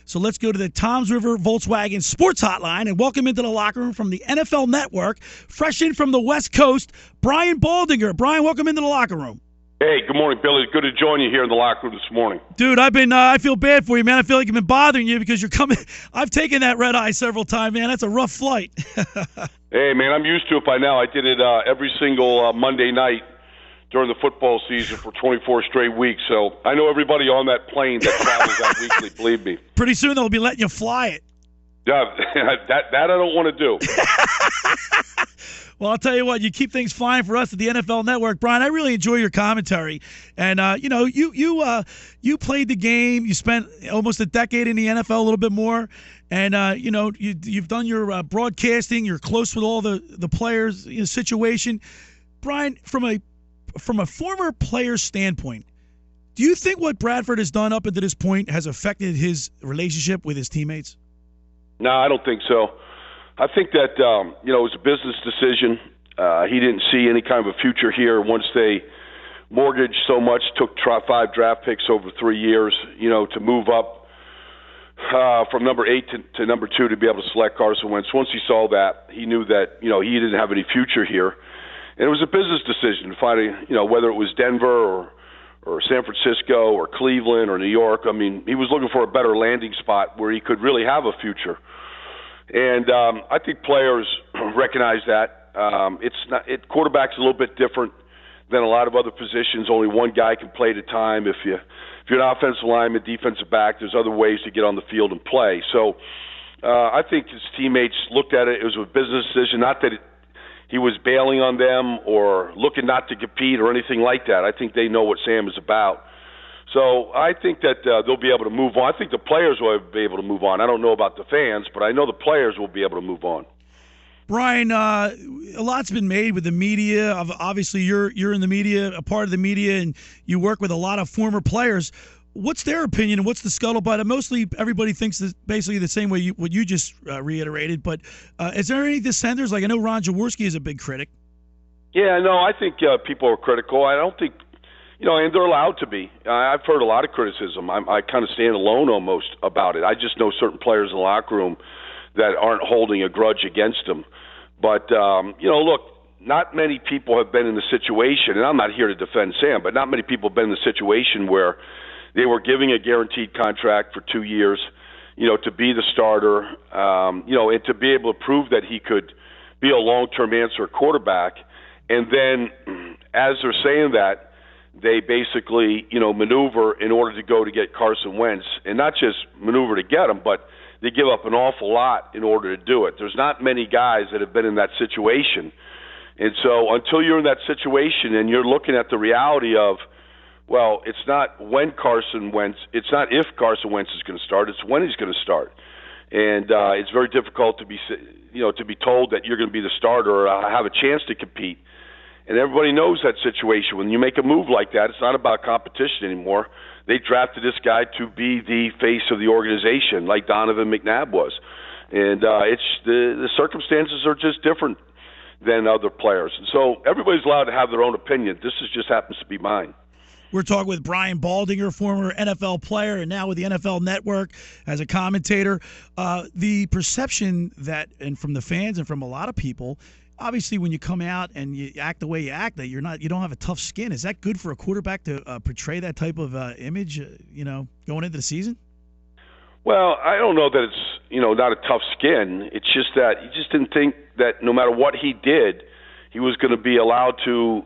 So let's go to the Toms River Volkswagen Sports Hotline and welcome into the locker room from the NFL Network, fresh in from the West Coast, Brian Baldinger. Brian, welcome into the locker room. Hey, good morning, Billy. Good to join you here in the locker room this morning. Dude, I feel bad for you, man. I feel like I've been bothering you because you're coming. I've taken that red eye several times, man. That's a rough flight. Hey, man, I'm used to it by now. I did it every single Monday night during the football season for 24 straight weeks. So I know everybody on that plane that travels that weekly, believe me. Pretty soon they'll be letting you fly it. Yeah, that I don't want to do. Well, I'll tell you what, you keep things flying for us at the NFL Network. Brian, I really enjoy your commentary. And, you played the game. You spent almost a decade in the NFL, a little bit more. And, you've done your broadcasting. You're close with all the players situation. Brian, from a former player's standpoint, do you think what Bradford has done up until this point has affected his relationship with his teammates? No, I don't think so. I think that, it was a business decision. He didn't see any kind of a future here once they mortgaged so much, took 5 draft picks over 3 years, to move up from number 8 to number 2 to be able to select Carson Wentz. Once he saw that, he knew that, he didn't have any future here. And it was a business decision to find, whether it was Denver or San Francisco or Cleveland or New York. I mean, he was looking for a better landing spot where he could really have a future. And I think players recognize that. Quarterback's a little bit different than a lot of other positions. Only one guy can play at a time. If you're an offensive lineman, defensive back, there's other ways to get on the field and play. So I think his teammates looked at it. It was a business decision, not that he was bailing on them or looking not to compete or anything like that. I think they know what Sam is about. So I think that they'll be able to move on. I think the players will be able to move on. I don't know about the fans, but I know the players will be able to move on. Brian, a lot's been made with the media. Obviously, you're in the media, a part of the media, and you work with a lot of former players. What's their opinion and what's the scuttlebutt? Mostly everybody thinks basically the same way what you just reiterated. But is there any dissenters? Like I know Ron Jaworski is a big critic. Yeah, no, I think people are critical. I don't think, and they're allowed to be. I've heard a lot of criticism. I kind of stand alone almost about it. I just know certain players in the locker room that aren't holding a grudge against them. But, look, not many people have been in the situation, and I'm not here to defend Sam, but not many people have been in the situation where they were giving a guaranteed contract for 2 years, to be the starter, and to be able to prove that he could be a long-term answer quarterback. And then as they're saying that, they basically, maneuver in order to go to get Carson Wentz, and not just maneuver to get him, but they give up an awful lot in order to do it. There's not many guys that have been in that situation. And so until you're in that situation and you're looking at the reality of, well, it's not when Carson Wentz, it's not if Carson Wentz is going to start, it's when he's going to start. And it's very difficult to be told that you're going to be the starter or have a chance to compete. And everybody knows that situation. When you make a move like that, it's not about competition anymore. They drafted this guy to be the face of the organization, like Donovan McNabb was. And it's the circumstances are just different than other players. And so everybody's allowed to have their own opinion. This just happens to be mine. We're talking with Brian Baldinger, former NFL player, and now with the NFL Network as a commentator. The perception that, and from the fans and from a lot of people, obviously when you come out and you act the way you act, that you don't have a tough skin. Is that good for a quarterback to portray that type of image, going into the season? Well, I don't know that it's, not a tough skin. It's just that you just didn't think that no matter what he did, he was going to be allowed to,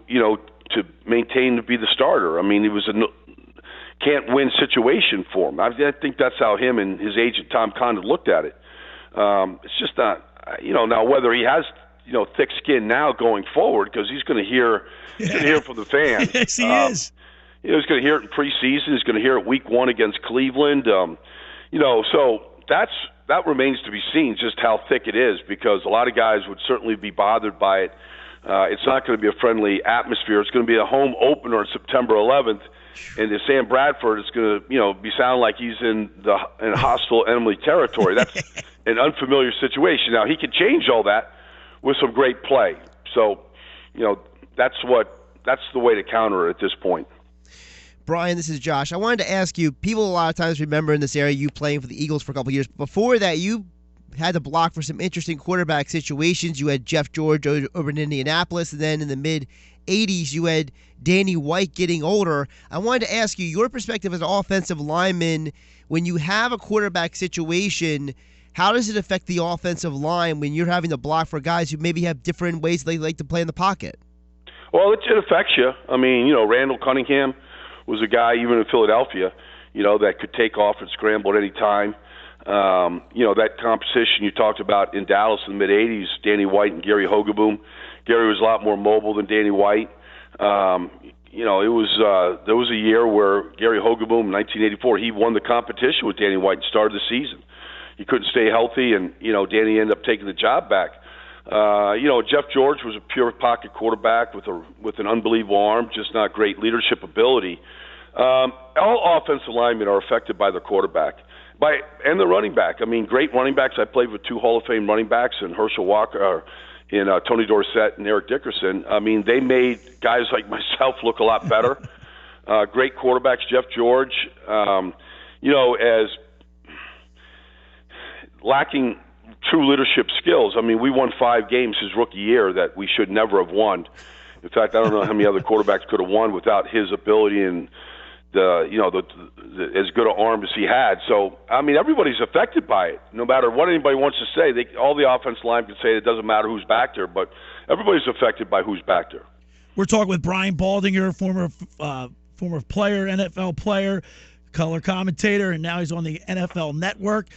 to maintain to be the starter. I mean, it was a can't-win situation for him. I think that's how him and his agent Tom Condon looked at it. It's just not, now whether he has, thick skin now going forward, because he's going to hear, from the fans. Yes, he is. He's going to hear it in preseason. He's going to hear it week 1 against Cleveland. So that remains to be seen, just how thick it is, because a lot of guys would certainly be bothered by it. It's not going to be a friendly atmosphere. It's going to be a home opener on September 11th, and to Sam Bradford, it's going to be sound like he's in hostile enemy territory. That's an unfamiliar situation. Now he could change all that with some great play. So, that's the way to counter it at this point. Brian, this is Josh. I wanted to ask you, people a lot of times remember in this area you playing for the Eagles for a couple of years. Before that, you had to block for some interesting quarterback situations. You had Jeff George over in Indianapolis, and then in the mid-'80s, you had Danny White getting older. I wanted to ask you, your perspective as an offensive lineman, when you have a quarterback situation, how does it affect the offensive line when you're having to block for guys who maybe have different ways they like to play in the pocket? Well, it affects you. I mean, Randall Cunningham was a guy, even in Philadelphia, that could take off and scramble at any time. That competition you talked about in Dallas in the mid-'80s, Danny White and Gary Hogeboom. Gary was a lot more mobile than Danny White. There was a year where Gary Hogeboom in 1984, he won the competition with Danny White and started the season. He couldn't stay healthy, and, Danny ended up taking the job back. Jeff George was a pure pocket quarterback with an unbelievable arm, just not great leadership ability. All offensive linemen are affected by their quarterback, and the running back. I mean, great running backs. I played with two Hall of Fame running backs in Herschel Walker, Tony Dorsett and Eric Dickerson. I mean, they made guys like myself look a lot better. Great quarterbacks, Jeff George. As lacking true leadership skills. I mean, we won 5 games his rookie year that we should never have won. In fact, I don't know how many other quarterbacks could have won without his ability and as good an arm as he had. So, I mean, everybody's affected by it. No matter what anybody wants to say, all the offensive line can say it doesn't matter who's back there, but everybody's affected by who's back there. We're talking with Brian Baldinger, former player, NFL player, color commentator, and now he's on the NFL Network.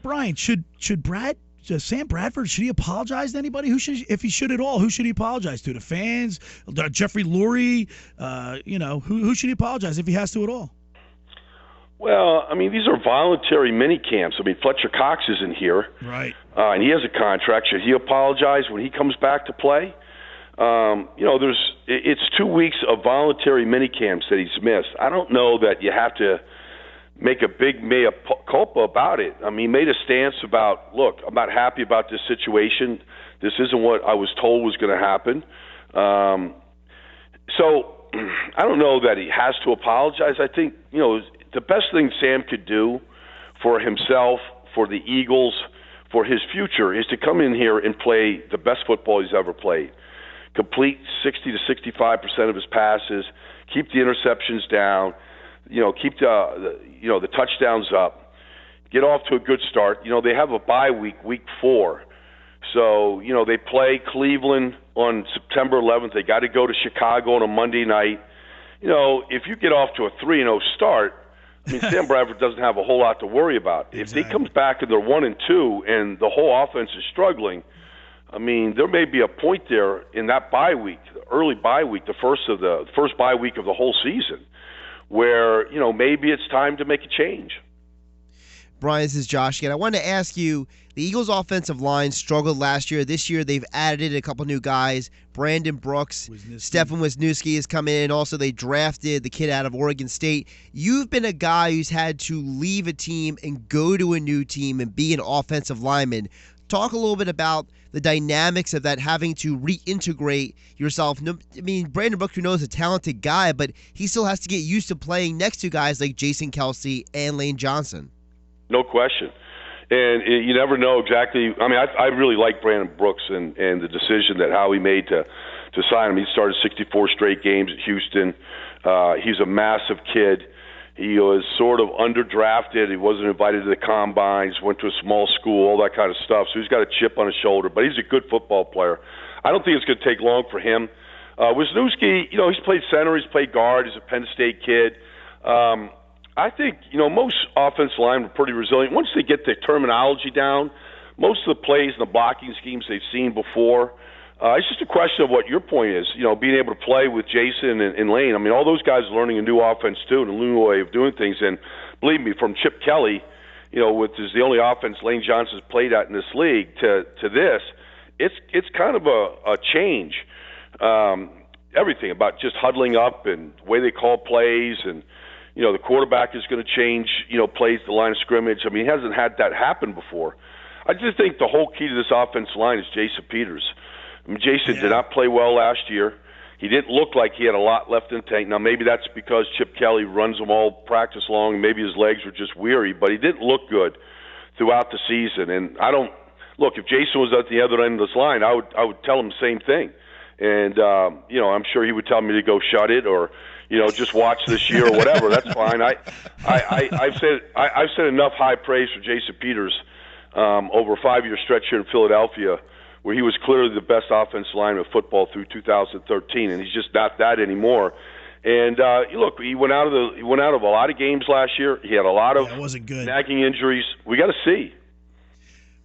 Brian, should Sam Bradford, should he apologize to anybody? If he should at all, who should he apologize to? The fans? Jeffrey Lurie? Who should he apologize if he has to at all? Well, I mean, these are voluntary mini camps. I mean, Fletcher Cox isn't here. Right. And he has a contract. Should he apologize when he comes back to play? It's 2 weeks of voluntary mini camps that he's missed. I don't know that you have to make a big mea culpa about it. I mean, he made a stance about, look, I'm not happy about this situation. This isn't what I was told was going to happen. So I don't know that he has to apologize. I think, the best thing Sam could do for himself, for the Eagles, for his future is to come in here and play the best football he's ever played. Complete 60 to 65% of his passes, keep the interceptions down, keep the touchdowns up, get off to a good start. They have a bye week, week 4. So, they play Cleveland on September 11th. They got to go to Chicago on a Monday night. If you get off to a 3-0 start, I mean, Sam Bradford doesn't have a whole lot to worry about. Exactly. If he comes back and they're 1-2 and the whole offense is struggling, I mean, there may be a point there in that bye week, the early bye week, the first bye week of the whole season, where, maybe it's time to make a change. Brian, this is Josh again. I wanted to ask you, the Eagles' offensive line struggled last year. This year, they've added a couple new guys. Brandon Brooks, Stefan Wisniewski has come in. Also, they drafted the kid out of Oregon State. You've been a guy who's had to leave a team and go to a new team and be an offensive lineman. Talk a little bit about the dynamics of that, having to reintegrate yourself. I mean, Brandon Brooks, we know, is a talented guy, but he still has to get used to playing next to guys like Jason Kelsey and Lane Johnson. No question. And you never know exactly. I mean, I really like Brandon Brooks and the decision that Howie made to sign him. He started 64 straight games at Houston. He's a massive kid. He was sort of underdrafted. He wasn't invited to the combines, went to a small school, all that kind of stuff. So he's got a chip on his shoulder, but he's a good football player. I don't think it's going to take long for him. Wisniewski, he's played center, he's played guard, he's a Penn State kid. I think, most offensive linemen are pretty resilient. Once they get the terminology down, most of the plays and the blocking schemes they've seen before, it's just a question of what your point is, being able to play with Jason and Lane. I mean, all those guys are learning a new offense, too, and a new way of doing things. And believe me, from Chip Kelly, which is the only offense Lane Johnson's played at in this league, to this, it's kind of a change. Everything about just huddling up and the way they call plays, and the quarterback is going to change, plays the line of scrimmage. I mean, he hasn't had that happen before. I just think the whole key to this offensive line is Jason Peters. I mean, Jason did not play well last year. He didn't look like he had a lot left in the tank. Now, maybe that's because Chip Kelly runs them all practice long, and maybe his legs were just weary, but he didn't look good throughout the season. And I don't look, if Jason was at the other end of this line, I would tell him the same thing. And I'm sure he would tell me to go shut it or just watch this year or whatever. That's fine. I've said enough high praise for Jason Peters over a 5-year stretch here in Philadelphia, where he was clearly the best offensive lineman of football through 2013, and he's just not that anymore. And look, he went out of a lot of games last year. He had a lot of nagging injuries. We got to see.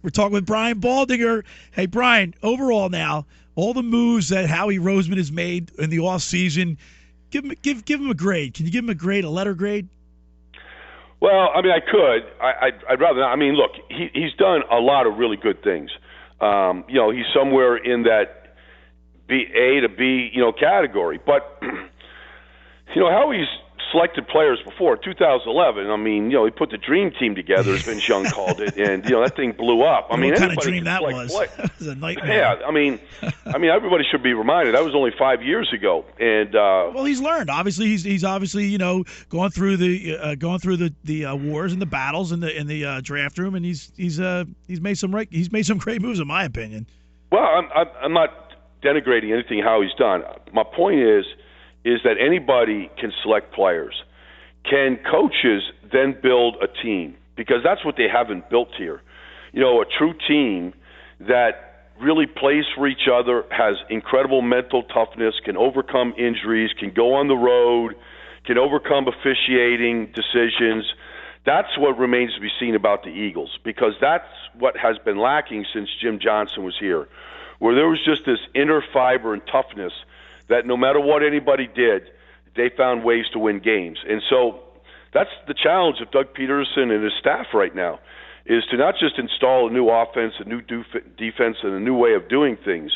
We're talking with Brian Baldinger. Hey, Brian, overall now, all the moves that Howie Roseman has made in the offseason, give him a grade. Can you give him a grade, a letter grade? Well, I mean, I could. I'd rather not. I mean, look, he's done a lot of really good things. He's somewhere in that A to B, category. But, Howie's selected players before. 2011, I mean, he put the dream team together, as Vince Young called it, and, that thing blew up. I mean, what kind of dream that was? That was a nightmare. Yeah, I mean, everybody should be reminded that was only 5 years ago. And well, he's learned. Obviously, he's obviously going through the wars and the battles in the draft room, and he's made some great moves, in my opinion. Well, I'm not denigrating anything Howie's done. My point is that anybody can select players. Can coaches then build a team? Because that's what they haven't built here. A true team that really plays for each other, has incredible mental toughness, can overcome injuries, can go on the road, can overcome officiating decisions. That's what remains to be seen about the Eagles, because that's what has been lacking since Jim Johnson was here, where there was just this inner fiber and toughness that no matter what anybody did, they found ways to win games. And so that's the challenge of Doug Peterson and his staff right now, is to not just install a new offense, a new defense, and a new way of doing things,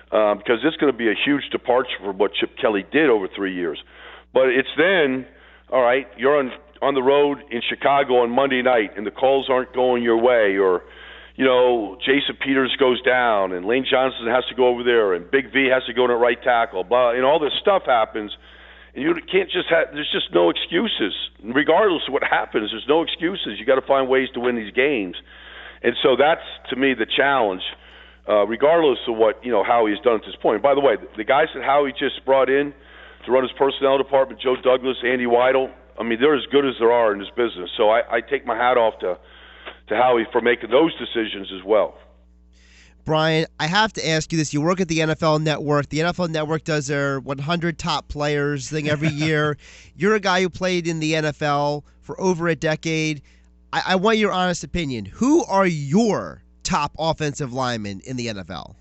because it's going to be a huge departure from what Chip Kelly did over 3 years. But it's then, all right, you're on the road in Chicago on Monday night, and the calls aren't going your way, or Jason Peters goes down, and Lane Johnson has to go over there, and Big V has to go to right tackle, blah, and all this stuff happens, and you can't just there's just no excuses. Regardless of what happens, there's no excuses. You got to find ways to win these games. And so that's, to me, the challenge, regardless of what, Howie has done at this point. And by the way, the guys that Howie just brought in to run his personnel department, Joe Douglas, Andy Weidel, I mean, they're as good as there are in this business. So I take my hat off to Howie for making those decisions as well. Brian, I have to ask you this. You work at the NFL Network. The NFL Network does their 100 top players thing every year. You're a guy who played in the NFL for over a decade. I want your honest opinion. Who are your top offensive linemen in the NFL?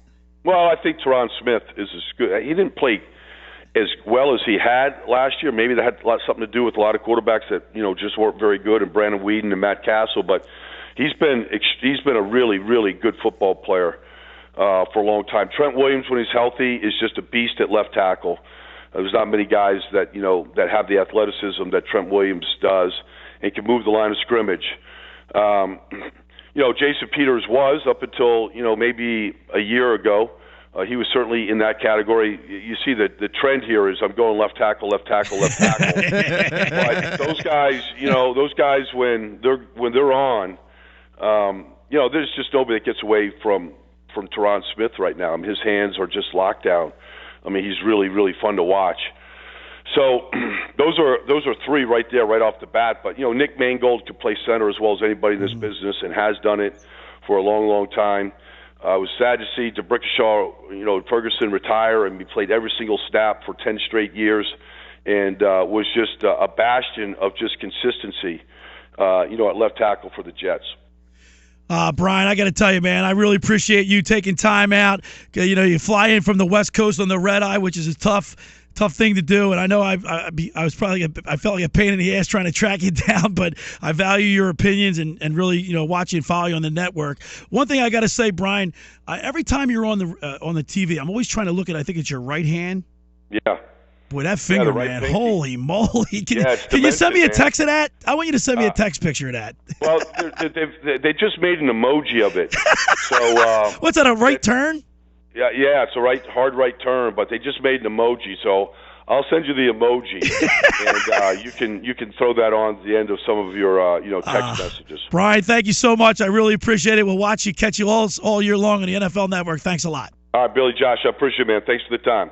Well, I think Teron Smith is as good. He didn't play as well as he had last year. Maybe that had something to do with a lot of quarterbacks that just weren't very good, and Brandon Weeden and Matt Castle. But he's been a really, really good football player for a long time. Trent Williams, when he's healthy, is just a beast at left tackle. There's not many guys that that have the athleticism that Trent Williams does and can move the line of scrimmage. Jason Peters was up until maybe a year ago. He was certainly in that category. You see that the trend here is I'm going left tackle, left tackle, left tackle. But those guys when they're on, there's just nobody that gets away from Teron Smith right now. I mean, his hands are just locked down. I mean, he's really, really fun to watch. So those are three right there, right off the bat. But Nick Mangold could play center as well as anybody in this business, and has done it for a long, long time. It was sad to see DeBrickashaw, Ferguson retire, and he played every single snap for 10 straight years, and was just a bastion of just consistency, at left tackle for the Jets. Brian, I got to tell you, man, I really appreciate you taking time out. You fly in from the West Coast on the red eye, which is a tough thing to do, and I know I felt like a pain in the ass trying to track you down, but I value your opinions and really watch you and follow you on the network. One thing I got to say, Brian, every time you're on the TV, I'm always trying to look at. I think it's your right hand. Yeah. Boy, that finger, right, man! Pinky. Holy moly! Can you send me a text of that? I want you to send me a text picture of that. Well, they just made an emoji of it. So what's that? A right turn? Yeah, it's a hard right turn, but they just made an emoji, so I'll send you the emoji, and you can throw that on the end of some of your text messages. Brian, thank you so much. I really appreciate it. We'll catch you all year long on the NFL Network. Thanks a lot. All right, Billy, Josh, I appreciate it, man. Thanks for the time.